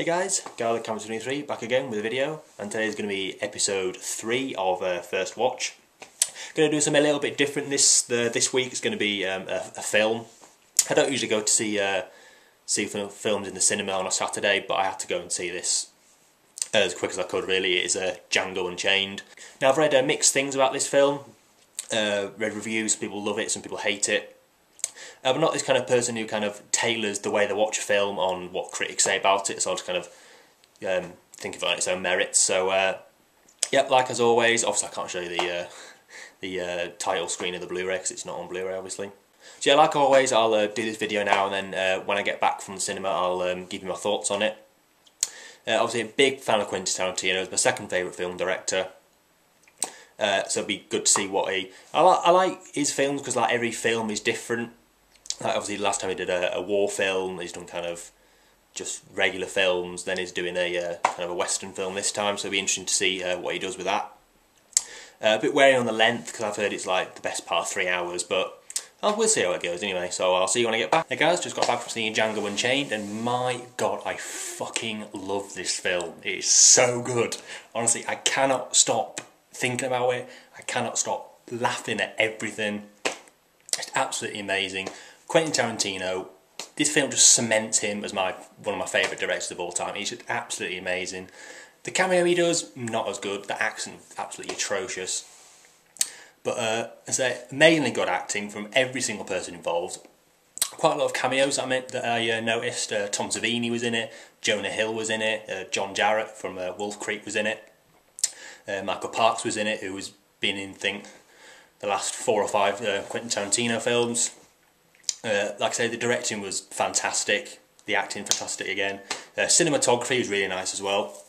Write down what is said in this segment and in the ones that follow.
guys, Garlic Camera 23 back again with a video, and today's going to be episode 3 of First Watch. Going to do something a little bit different this week. It's going to be a film. I don't usually go to see films in the cinema on a Saturday, but I had to go and see this as quick as I could really. It is Django Unchained. Now I've read mixed things about this film, read reviews, some people love it, some people hate it. I'm not this kind of person who kind of tailors the way they watch a film on what critics say about it, so I'll just kind of think of it on its own merits. So, yep, like as always, obviously I can't show you the title screen of the Blu-ray because it's not on Blu-ray obviously. So yeah, like always, I'll do this video now, and then when I get back from the cinema I'll give you my thoughts on it. Obviously a big fan of Quentin Tarantino, he's my second favourite film director. So it'd be good to see what I like his films because like every film is different. Like obviously last time he did a war film, he's done kind of just regular films, then he's doing a kind of a western film this time, so it'll be interesting to see what he does with that. A bit wary on the length because I've heard it's like the best part of 3 hours, but we'll see how it goes anyway, so I'll see you when I get back. Hey guys, just got back from seeing Django Unchained, and my god, I fucking love this film. It is so good. Honestly, I cannot stop thinking about it. I cannot stop laughing at everything. It's absolutely amazing. Quentin Tarantino, this film just cements him as one of my favourite directors of all time. He's just absolutely amazing. The cameo he does, not as good. The accent, absolutely atrocious. But I say, amazingly good acting from every single person involved. Quite a lot of cameos that I noticed. Tom Savini was in it. Jonah Hill was in it. John Jarratt from Wolf Creek was in it. Michael Parks was in it, who has been in, I think, the last 4 or 5 Quentin Tarantino films. Like I say, the directing was fantastic, the acting fantastic again. Cinematography was really nice as well.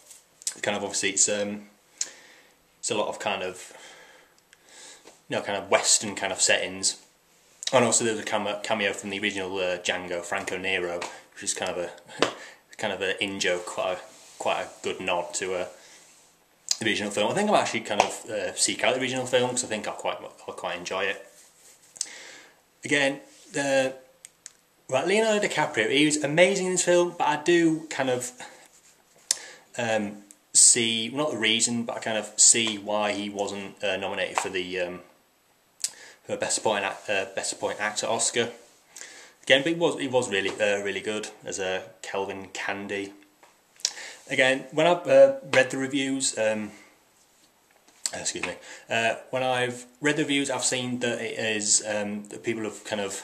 Kind of obviously it's a lot of kind of kind of western kind of settings, and also there's a cameo from the original Django, Franco Nero, which is kind of a in joke, quite a good nod to the original film. I think I'll actually kind of seek out the original film because I think I'll quite enjoy it. Again. Right, Leonardo DiCaprio, he was amazing in this film, but I do kind of see, not the reason, but I kind of see why he wasn't nominated for the Best Supporting Actor Oscar. Again, but he was really really good as Kelvin Candy. Again, when I've read the reviews, excuse me, when I've read the reviews, I've seen that it is that people have kind of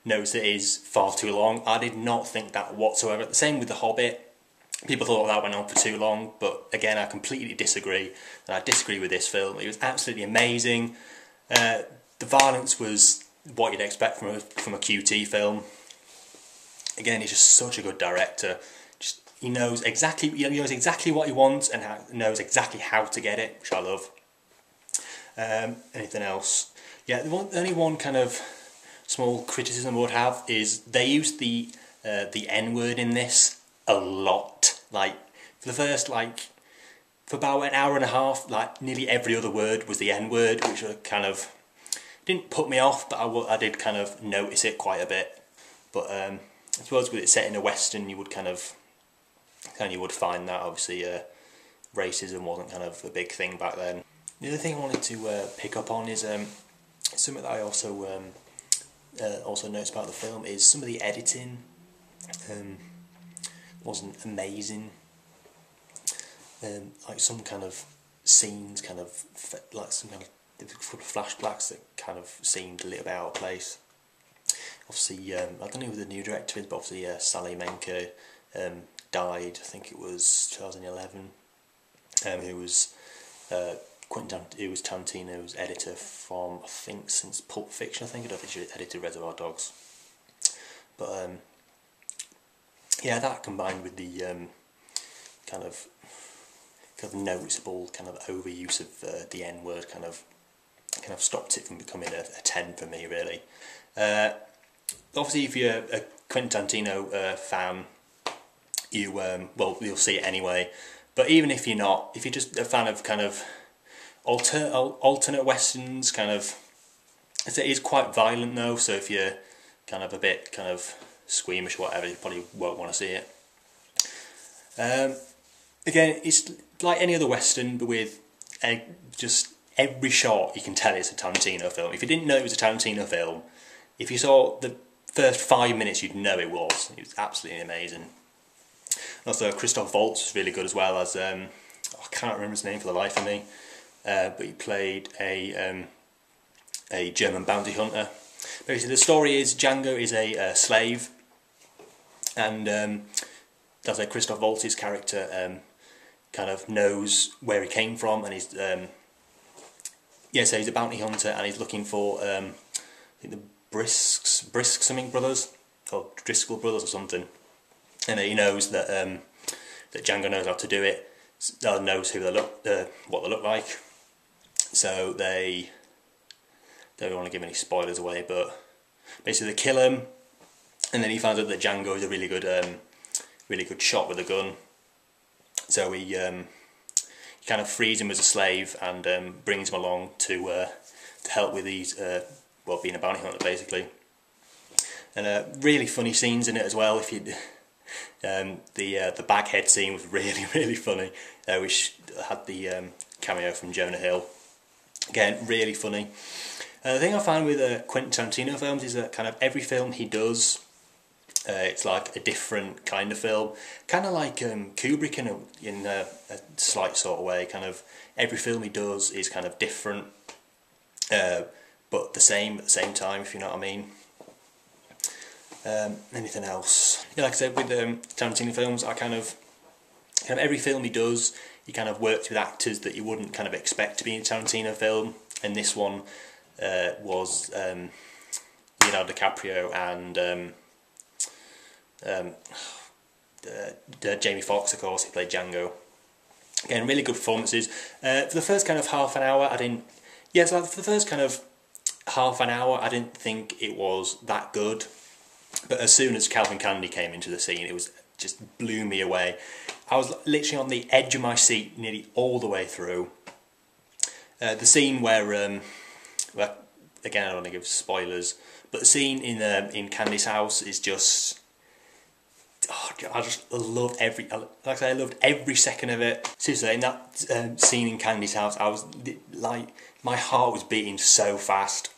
noticed that it is far too long. I did not think that whatsoever. The same with The Hobbit. People thought that went on for too long, but again, I completely disagree. And I disagree with this film. It was absolutely amazing. The violence was what you'd expect from a QT film. Again, he's just such a good director. He knows exactly what he wants and knows exactly how to get it, which I love. Anything else? Yeah, only one kind of small criticism I would have is they used the N-word in this a lot. Like for the first for about an hour and a half, like nearly every other word was the N-word, which kind of didn't put me off, but I did kind of notice it quite a bit. But I suppose with it set in a western, you would you would find that obviously racism wasn't kind of a big thing back then. The other thing I wanted to pick up on is something that I also noticed about the film is some of the editing wasn't amazing. Like some kind of scenes, like some kind of flashbacks that kind of seemed a little bit out of place. Obviously, I don't know who the new director is, but obviously Sally Menke died, I think it was 2011, who was Tarantino's editor from, I think, since Pulp Fiction. I don't think she edited Reservoir Dogs. But yeah, that combined with the kind of noticeable kind of overuse of the N-word kind of stopped it from becoming a 10 for me, really. Obviously, if you're a Quentin Tarantino fan, you'll see it anyway. But even if you're not, if you're just a fan of kind of alternate westerns, it is quite violent though. So if you're kind of a bit squeamish or whatever, you probably won't want to see it. Again, it's like any other Western, but with just every shot you can tell it's a Tarantino film. If you didn't know it was a Tarantino film, if you saw the first 5 minutes you'd know it was. It was absolutely amazing. Also, Christoph Waltz was really good as well as, I can't remember his name for the life of me, but he played a German bounty hunter. Basically, the story is Django is a slave, and that's like Christoph Waltz's character kind of knows where he came from, and he's so he's a bounty hunter, and he's looking for I think the Brisk something brothers, or Driscoll brothers or something, and he knows that that Django knows how to do it, knows who they look, what they look like. So they don't want to give any spoilers away, but basically they kill him, and then he finds out that Django is a really good shot with a gun. So he kind of frees him as a slave and brings him along to help with these, being a bounty hunter basically. And really funny scenes in it as well. If you the baghead scene was really funny, which had the cameo from Jonah Hill. Again, really funny. The thing I find with Quentin Tarantino films is that kind of every film he does, it's like a different kind of film, kind of like Kubrick in a slight sort of way. Kind of every film he does is kind of different, but the same at the same time, if you know what I mean. Anything else? Yeah, like I said, with Tarantino films, I kind of every film he does, he kind of works with actors that you wouldn't kind of expect to be in a Tarantino film, and this one was Leonardo DiCaprio and Jamie Foxx, of course. He played Django. Again, really good performances. For the first kind of half an hour, I didn't. Yeah, so for the first kind of half an hour, I didn't think it was that good. But as soon as Calvin Candy came into the scene, it was just blew me away. I was literally on the edge of my seat nearly all the way through. The scene where, well, again, I don't want to give spoilers, but the scene in Candy's house is just, I just loved I loved every second of it. Seriously, in that scene in Candy's house, I was like, my heart was beating so fast.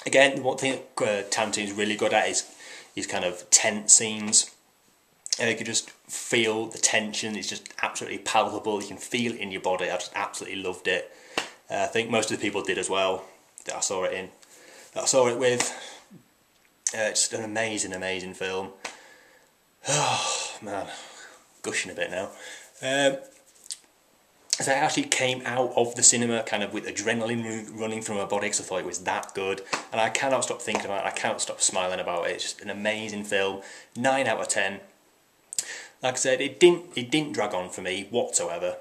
Again, one thing that Tarantino's really good at is kind of tense scenes. You could just feel the tension. It's just absolutely palpable. You can feel it in your body. I just absolutely loved it. I think most of the people did as well that I saw it in. That I saw it with. It's an amazing film. Oh man, gushing a bit now. So I actually came out of the cinema kind of with adrenaline running through my body because I thought it was that good, and I cannot stop thinking about it. I cannot stop smiling about it. It's just an amazing film. 9 out of 10. Like I said, it didn't drag on for me whatsoever.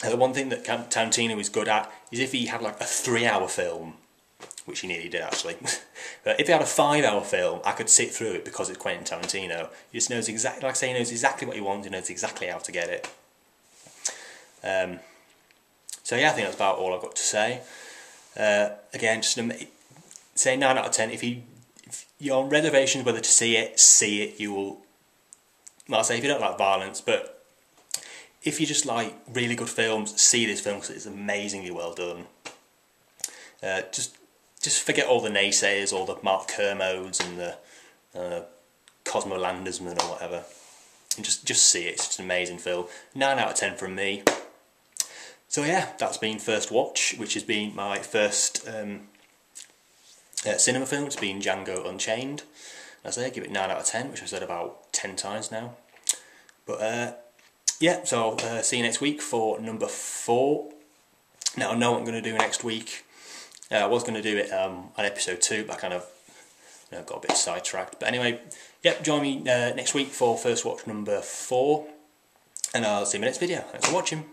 The one thing that Tarantino is good at is if he had like a 3-hour film, which he nearly did actually. But if he had a 5-hour film, I could sit through it because it's Quentin Tarantino. He just knows exactly, like I say, he knows exactly what he wants. He knows exactly how to get it. So yeah, I think that's about all I've got to say. Again, just say 9 out of 10. If you're on reservations whether to see it. You will. Well, I'll say if you don't like violence, but if you just like really good films, see this film because it's amazingly well done. Just forget all the naysayers, all the Mark Kermodes and the Cosmo Landersman or whatever, and just see it. It's just an amazing film. 9 out of 10 from me. So yeah, that's been First Watch, which has been my first cinema film. It's been Django Unchained. As I say, give it 9 out of 10, which I've said about 10 times now. But yeah, so I'll see you next week for number 4. Now I know what I'm going to do next week. I was going to do it on episode 2, but I kind of got a bit sidetracked. But anyway, yep, join me next week for First Watch number 4, and I'll see you in the next video. Thanks for watching.